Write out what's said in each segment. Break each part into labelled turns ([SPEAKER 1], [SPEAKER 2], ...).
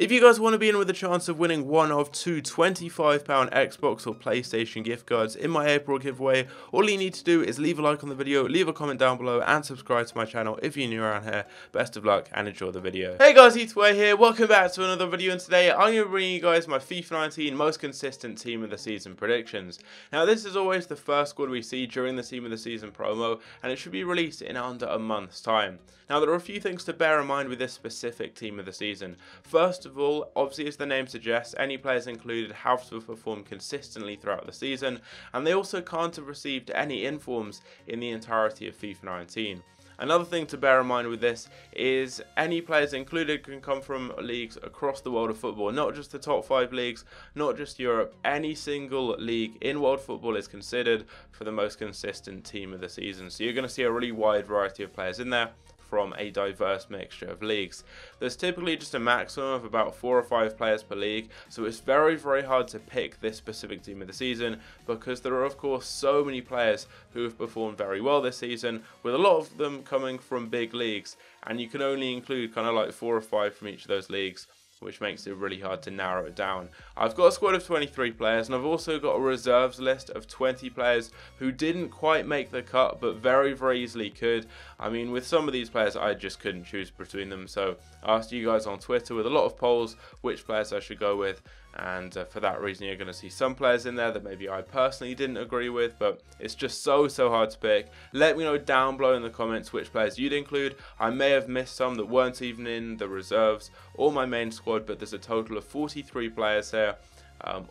[SPEAKER 1] If you guys want to be in with a chance of winning one of two £25 Xbox or PlayStation gift cards in my April giveaway, all you need to do is leave a like on the video, leave a comment down below, and subscribe to my channel if you're new around here. Best of luck and enjoy the video. Hey guys, Eataway here, welcome back to another video, and today I'm going to bring you guys my FIFA 19 most consistent team of the season predictions. Now this is always the first squad we see during the team of the season promo, and it should be released in under a month's time. Now there are a few things to bear in mind with this specific team of the season. First of all, obviously as the name suggests, any players included have to perform consistently throughout the season, and they also can't have received any informs in the entirety of FIFA 19. Another thing to bear in mind with this is any players included can come from leagues across the world of football, not just the top 5 leagues, not just Europe. Any single league in world football is considered for the most consistent team of the season. So you're going to see a really wide variety of players in there from a diverse mixture of leagues. There's typically just a maximum of about 4 or 5 players per league, so it's very hard to pick this specific team of the season because there are of course so many players who have performed very well this season, with a lot of them coming from big leagues, and you can only include kind of like 4 or 5 from each of those leagues, which makes it really hard to narrow it down. I've got a squad of 23 players, and I've also got a reserves list of 20 players who didn't quite make the cut but very easily could. I mean, with some of these players I just couldn't choose between them, so I asked you guys on Twitter with a lot of polls which players I should go with, and for that reason you're going to see some players in there that maybe I personally didn't agree with, but it's just so hard to pick. Let me know down below in the comments which players you'd include. I may have missed some that weren't even in the reserves or my main squad, but there's a total of 43 players here,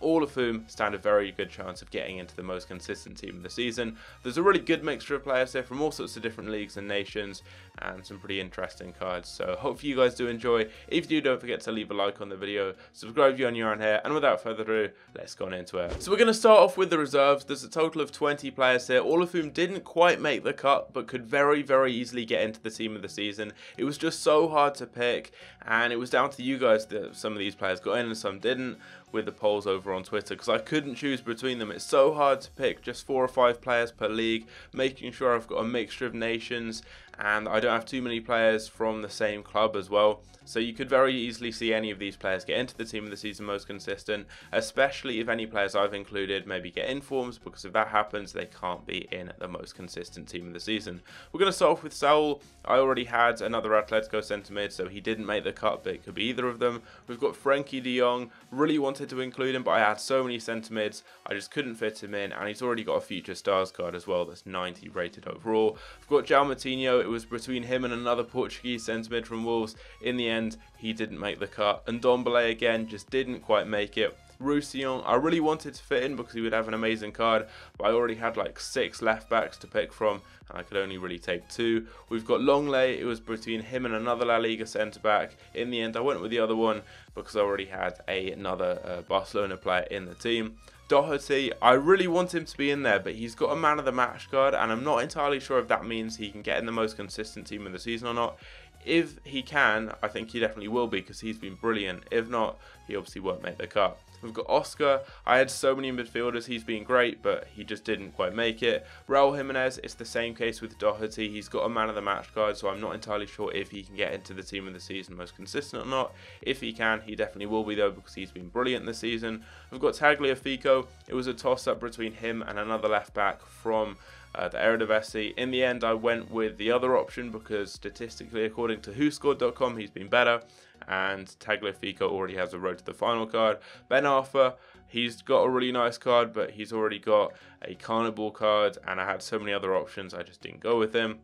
[SPEAKER 1] all of whom stand a very good chance of getting into the most consistent team of the season. There's a really good mixture of players here from all sorts of different leagues and nations, and some pretty interesting cards. So hopefully you guys do enjoy. If you do, don't forget to leave a like on the video, subscribe if you're new around here, and without further ado, let's go on into it. So we're going to start off with the reserves. There's a total of 20 players here, all of whom didn't quite make the cut, but could very easily get into the team of the season. It was just so hard to pick, and it was down to you guys that some of these players got in and some didn't, with the polls over on Twitter, because I couldn't choose between them. It's so hard to pick just 4 or 5 players per league, making sure I've got a mixture of nations, and I don't have too many players from the same club as well. So you could very easily see any of these players get into the team of the season most consistent, especially if any players I've included maybe get informs, because if that happens they can't be in the most consistent team of the season. We're going to start off with Saul. I already had another Atletico centre mid, so he didn't make the cut, but it could be either of them. We've got Frankie de Jong. Really wanted to include him, but I had so many centre mids I just couldn't fit him in, and he's already got a future stars card as well that's 90 rated overall. We've got João Moutinho. It was between him and another Portuguese centre mid from Wolves. In the end he didn't make the cut, and Ndombele again just didn't quite make it. Roussillon, I really wanted to fit in because he would have an amazing card, but I already had like 6 left backs to pick from, and I could only really take 2. We've got Longley. It was between him and another La Liga centre back. In the end I went with the other one because I already had another Barcelona player in the team. Doherty, I really want him to be in there, but he's got a man of the match card, and I'm not entirely sure if that means he can get in the most consistent team of the season or not. If he can, I think he definitely will be, because he's been brilliant. If not, he obviously won't make the cut. We've got Oscar. I had so many midfielders. He's been great, but he just didn't quite make it. Raul Jimenez, it's the same case with Doherty. He's got a man of the match card, so I'm not entirely sure if he can get into the team of the season most consistent or not. If he can, he definitely will be though, because he's been brilliant this season. We've got Tagliafico. It was a toss-up between him and another left back from the Eredivisie. In the end I went with the other option because statistically, according to WhoScored.com, he's been better, and Tagliafico already has a road to the final card. Ben Arfa, he's got a really nice card, but he's already got a Carnival card, and I had so many other options I just didn't go with him.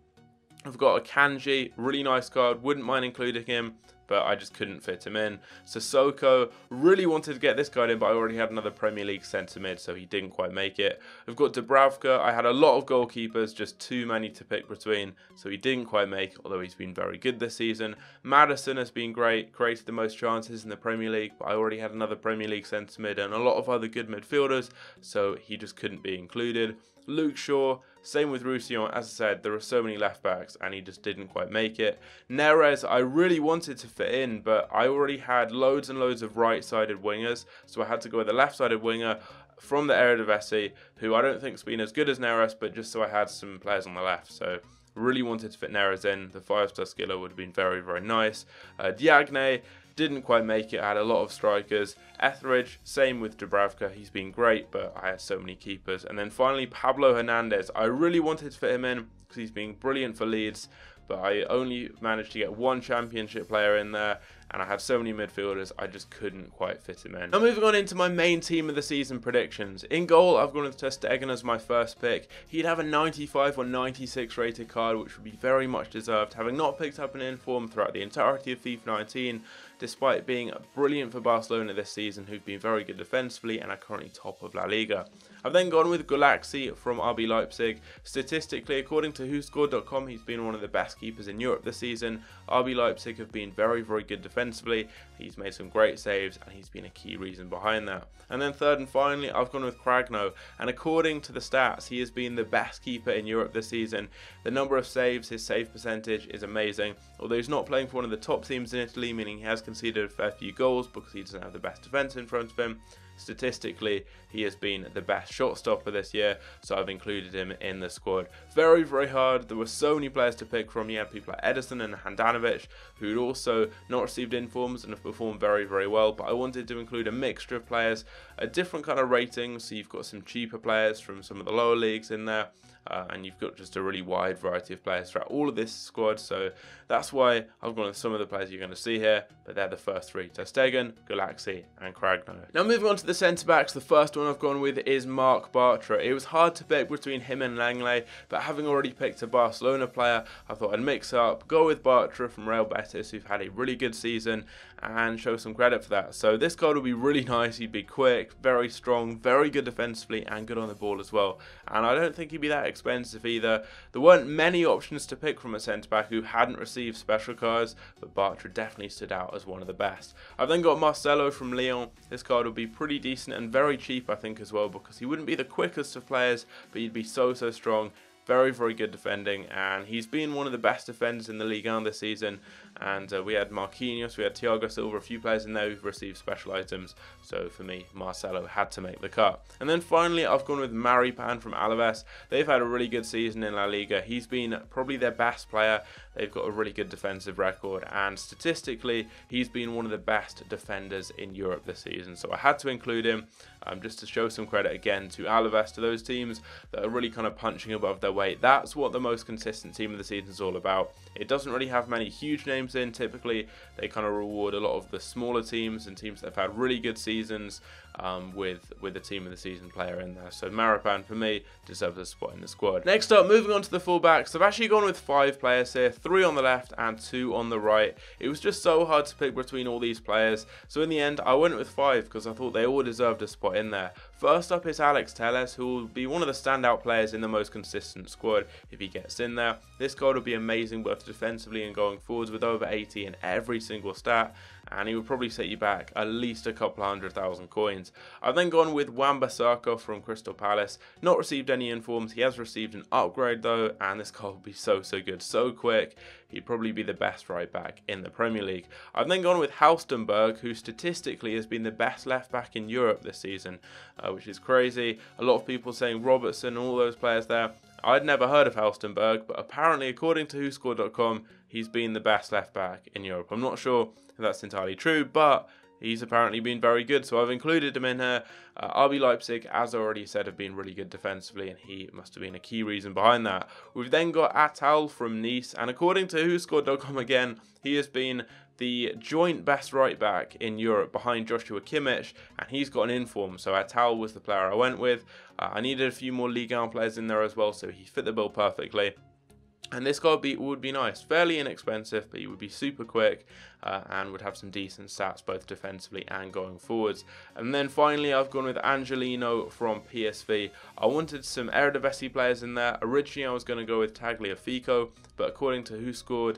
[SPEAKER 1] I've got a Kanji, really nice card, wouldn't mind including him, but I just couldn't fit him in. Sissoko, really wanted to get this guy in, but I already had another Premier League centre mid, so he didn't quite make it. We've got Dubravka. I had a lot of goalkeepers, just too many to pick between, so he didn't quite make it, although he's been very good this season. Maddison has been great, created the most chances in the Premier League, but I already had another Premier League centre mid and a lot of other good midfielders, so he just couldn't be included. Luke Shaw, same with Roussillon. As I said, there are so many left backs and he just didn't quite make it. Neres, I really wanted to fit in, but I already had loads and loads of right-sided wingers, so I had to go with a left-sided winger from the Eredivisie, who I don't think's been as good as Neres, but just so I had some players on the left. So really wanted to fit Neres in. The 5-star skiller would have been very nice. Diagne, didn't quite make it. I had a lot of strikers. Etheridge, same with Dubravka, he's been great, but I had so many keepers. And then finally Pablo Hernandez, I really wanted to fit him in because he's been brilliant for Leeds, but I only managed to get one championship player in there, and I had so many midfielders, I just couldn't quite fit him in. Now moving on into my main team of the season predictions. In goal, I've gone with Ter Stegen as my first pick. He'd have a 95 or 96 rated card, which would be very much deserved, having not picked up an inform throughout the entirety of FIFA 19, despite being brilliant for Barcelona this season, who've been very good defensively and are currently top of La Liga. I've then gone with GOALKEEPERS from RB Leipzig. Statistically, according to WhoScored.com, he's been one of the best keepers in Europe this season. RB Leipzig have been very, very good defensively. He's made some great saves, and he's been a key reason behind that. And then third and finally, I've gone with Cragno, and according to the stats, he has been the best keeper in Europe this season. The number of saves, his save percentage is amazing. Although he's not playing for one of the top teams in Italy, meaning he has conceded a fair few goals because he doesn't have the best defence in front of him. Statistically, he has been the best shot stopper this year, so I've included him in the squad. Very, very hard. There were so many players to pick from. You had people like Edison and Handanovic, who'd also not received informs and have performed very, very well, but I wanted to include a mixture of players, a different kind of rating, so you've got some cheaper players from some of the lower leagues in there, and you've got just a really wide variety of players throughout all of this squad, so that's why I've gone with some of the players you're going to see here, but they're the first three: Ter Stegen, GOALKEEPERS and Cragno. Now moving on to the centre-backs, the first one I've gone with is Marc Bartra. It was hard to pick between him and Langley, but having already picked a Barcelona player, I thought I'd mix up, go with Bartra from Real Betis, who've had a really good season, and show some credit for that. So this card will be really nice. He'd be quick, very strong, very good defensively, and good on the ball as well. And I don't think he'd be that expensive either. There weren't many options to pick from a centre-back who hadn't received special cards, but Bartra definitely stood out as one of the best. I've then got Marcelo from Lyon. This card will be pretty decent and very cheap, I think, as well, because he wouldn't be the quickest of players, but he'd be so strong. Very, very good defending, and he's been one of the best defenders in the Ligue 1 this season. And we had Marquinhos, we had Thiago Silva, a few players in there who've received special items. So for me, Marcelo had to make the cut. And then finally, I've gone with Maripan from Alaves. They've had a really good season in La Liga. He's been probably their best player. They've got a really good defensive record, and statistically, he's been one of the best defenders in Europe this season. So I had to include him just to show some credit again to Alaves, to those teams that are really kind of punching above their weight. That's what the most consistent team of the season is all about. It doesn't really have many huge names in. Typically, they kind of reward a lot of the smaller teams and teams that have had really good seasons with the team of the season player in there. So Maripan, for me, deserves a spot in the squad. Next up, moving on to the fullbacks, I've actually gone with 5 players here, 3 on the left and 2 on the right. It was just so hard to pick between all these players, so in the end I went with 5 because I thought they all deserved a spot in there. First up is Alex Telles, who will be one of the standout players in the most consistent squad if he gets in there. This card will be amazing both defensively and going forwards, with over 80 in every single stat, and he will probably set you back at least a couple 100,000 coins. I've then gone with Wan-Bissaka from Crystal Palace. Not received any informs. He has received an upgrade though, and this card will be so good, so quick. He'd probably be the best right back in the Premier League. I've then gone with Halstenberg, who statistically has been the best left back in Europe this season, which is crazy. A lot of people saying Robertson and all those players there. I'd never heard of Halstenberg, but apparently, according to WhoScored.com, he's been the best left back in Europe. I'm not sure if that's entirely true, but he's apparently been very good, so I've included him in here. RB Leipzig, as I already said, have been really good defensively, and he must have been a key reason behind that. We've then got Attal from Nice, and according to WhoScored.com again, he has been the joint best right back in Europe behind Joshua Kimmich, and he's got an inform, so Attal was the player I went with. I needed a few more Ligue 1 players in there as well, so he fit the bill perfectly. And this guy would be nice, fairly inexpensive, but he would be super quick and would have some decent stats both defensively and going forwards. And then finally, I've gone with Angelino from PSV. I wanted some Eredivisie players in there. Originally, I was going to go with Tagliafico, but according to WhoScored,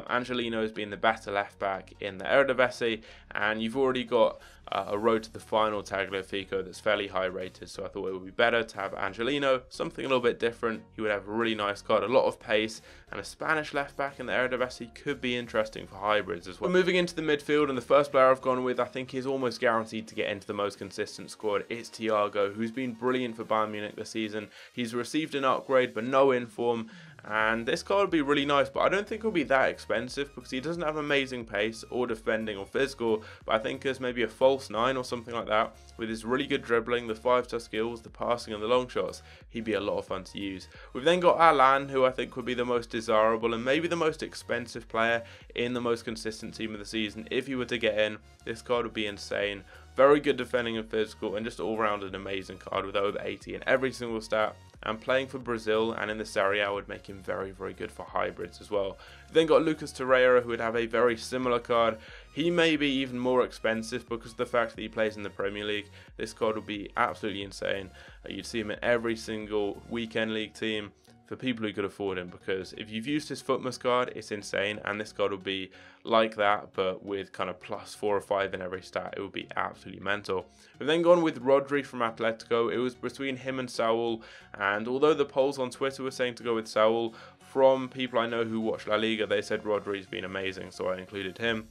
[SPEAKER 1] Angelino has been the better left back in the Eredivisie, and you've already got a road to the final Tagliafico that's fairly high rated, so I thought it would be better to have Angelino, something a little bit different. He would have a really nice card, a lot of pace, and a Spanish left back in the Eredivisie could be interesting for hybrids as well. We're moving into the midfield, and the first player I've gone with I think is almost guaranteed to get into the most consistent squad. It's Thiago, who's been brilliant for Bayern Munich this season. He's received an upgrade but no inform, and this card would be really nice, but I don't think it'll be that expensive because he doesn't have amazing pace or defending or physical. But I think as maybe a false 9 or something like that, with his really good dribbling, the 5-star skills, the passing and the long shots, he'd be a lot of fun to use. We've then got ALLAN, who I think would be the most desirable and maybe the most expensive player in the most consistent team of the season. If he were to get in, this card would be insane. Very good defending and physical, and just all round an amazing card with over 80 in every single stat. And playing for Brazil and in the Serie A would make him very, very good for hybrids as well. We've then got TORREIRA, who would have a very similar card. He may be even more expensive because of the fact that he plays in the Premier League. This card would be absolutely insane. You'd see him in every single weekend league team for people who could afford him, because if you've used his FUTMAS card, it's insane, and this card will be like that but with kind of +4 or 5 in every stat. It would be absolutely mental. We've then gone with Rodri from Atletico. It was between him and Saul, and although the polls on Twitter were saying to go with Saul, from people I know who watch La Liga, they said Rodri's been amazing, so I included him.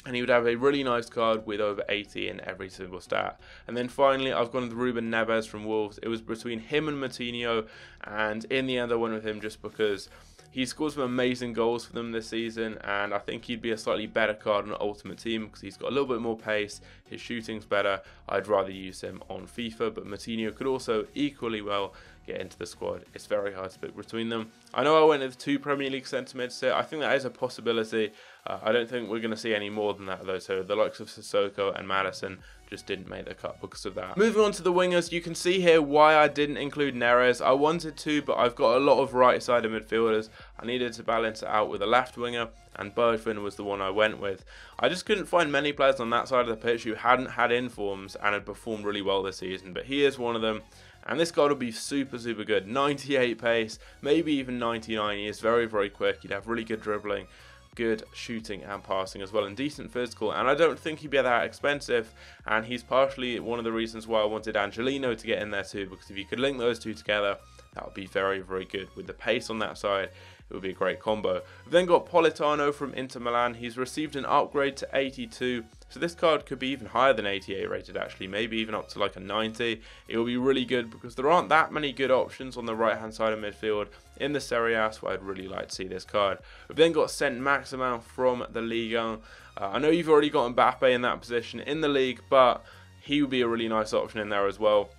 [SPEAKER 1] And he would have a really nice card with over 80 in every single stat. And then finally, I've gone with Ruben Neves from Wolves. It was between him and Moutinho, and in the end I went with him just because he scored some amazing goals for them this season, and I think he'd be a slightly better card on an Ultimate Team because he's got a little bit more pace, his shooting's better. I'd rather use him on FIFA, but Moutinho could also equally well get into the squad. It's very hard to pick between them. I know I went with 2 Premier League centre mids here. I think that is a possibility. I don't think we're going to see any more than that though, so the likes of Sissoko and Madison just didn't make the cut because of that. Moving on to the wingers, you can see here why I didn't include Neres. I wanted to, but I've got a lot of right-sided midfielders. I needed to balance it out with a left winger, and Bergwijn was the one I went with. I just couldn't find many players on that side of the pitch who hadn't had informs and had performed really well this season, but he is one of them. And this guy will be super, super good. 98 pace, maybe even 99. He is very, very quick. He'd have really good dribbling, good shooting and passing as well, and decent physical. And I don't think he'd be that expensive. And he's partially one of the reasons why I wanted Angelino to get in there too, because if you could link those two together, that would be very, very good. With the pace on that side, it would be a great combo. We've then got Politano from Inter Milan. He's received an upgrade to 82. So this card could be even higher than 88 rated actually, maybe even up to like a 90. It will be really good because there aren't that many good options on the right hand side of midfield in the Serie A, so I'd really like to see this card. We've then got Saint-Maximin from the Ligue 1. I know you've already got Mbappe in that position in the league, but he would be a really nice option in there as well.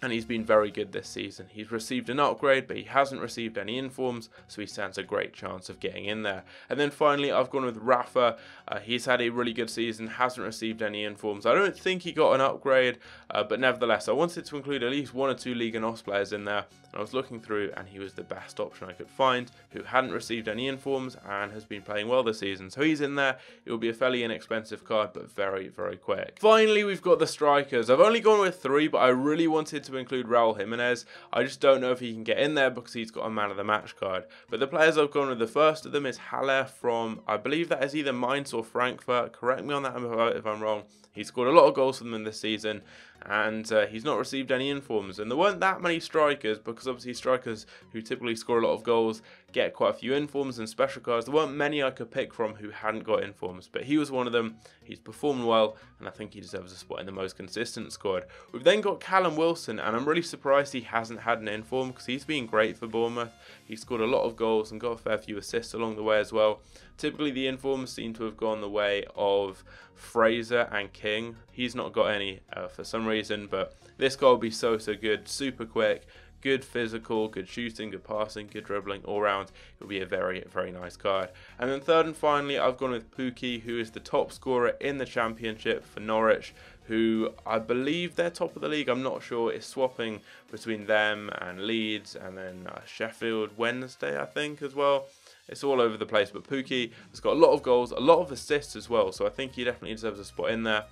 [SPEAKER 1] And he's been very good this season. He's received an upgrade, but he hasn't received any informs, so he stands a great chance of getting in there. And then finally, I've gone with Rafa. He's had a really good season, hasn't received any informs. I don't think he got an upgrade, but nevertheless, I wanted to include at least 1 or 2 Liga NOS players in there. And I was looking through, and he was the best option I could find, who hadn't received any informs and has been playing well this season. So he's in there. It will be a fairly inexpensive card, but very, very quick. Finally, we've got the strikers. I've only gone with 3, but I really wanted to include Raul Jimenez. I just don't know if he can get in there because he's got a man of the match card. But the players I've gone with, the first of them is Haller from, I believe that is either Mainz or Frankfurt. Correct me on that if I'm wrong. He scored a lot of goals for them this season, and he's not received any informs. And there weren't that many strikers, because obviously strikers who typically score a lot of goals get quite a few informs and special cards. There weren't many I could pick from who hadn't got informs, but he was one of them. He's performed well, and I think he deserves a spot in the most consistent squad. We've then got Callum Wilson, and I'm really surprised he hasn't had an inform because he's been great for Bournemouth. He scored a lot of goals and got a fair few assists along the way as well. Typically the informs seem to have gone the way of Fraser and King. He's not got any for some reason, but this guy will be so good, super quick, good physical, good shooting, good passing, good dribbling, all round. It'll be a very, very nice card. And then third and finally, I've gone with Pukki, who is the top scorer in the Championship for Norwich, who I believe they're top of the league. I'm not sure. It's swapping between them and Leeds, and then Sheffield Wednesday, I think, as well. It's all over the place, but Pukki has got a lot of goals, a lot of assists as well, so I think he definitely deserves a spot in there.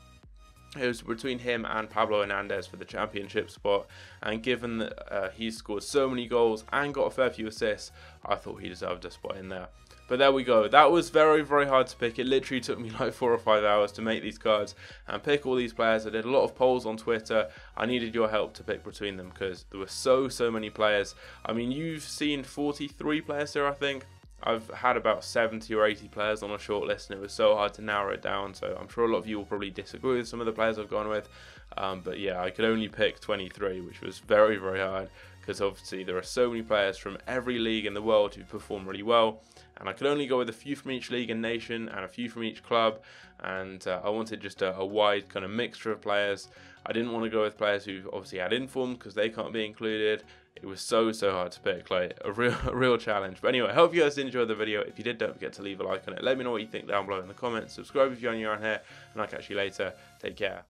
[SPEAKER 1] It was between him and Pablo Hernandez for the Championship spot, and given that he's scored so many goals and got a fair few assists, I thought he deserved a spot in there. But there we go. That was very, very hard to pick. It literally took me like 4 or 5 hours to make these cards and pick all these players. I did a lot of polls on Twitter. I needed your help to pick between them because there were so many players. I mean, you've seen 43 players here, I think. I've had about 70 or 80 players on a short list, and it was so hard to narrow it down, so I'm sure a lot of you will probably disagree with some of the players I've gone with, but yeah, I could only pick 23, which was very, very hard, because obviously there are so many players from every league in the world who perform really well, and I could only go with a few from each league and nation and a few from each club, and I wanted just a wide kind of mixture of players. I didn't want to go with players who obviously had inform because they can't be included. It was so hard to pick, like a real challenge. But anyway, I hope you guys enjoyed the video. If you did, don't forget to leave a like on it. Let me know what you think down below in the comments. Subscribe if you're new around here, and I'll catch you later. Take care.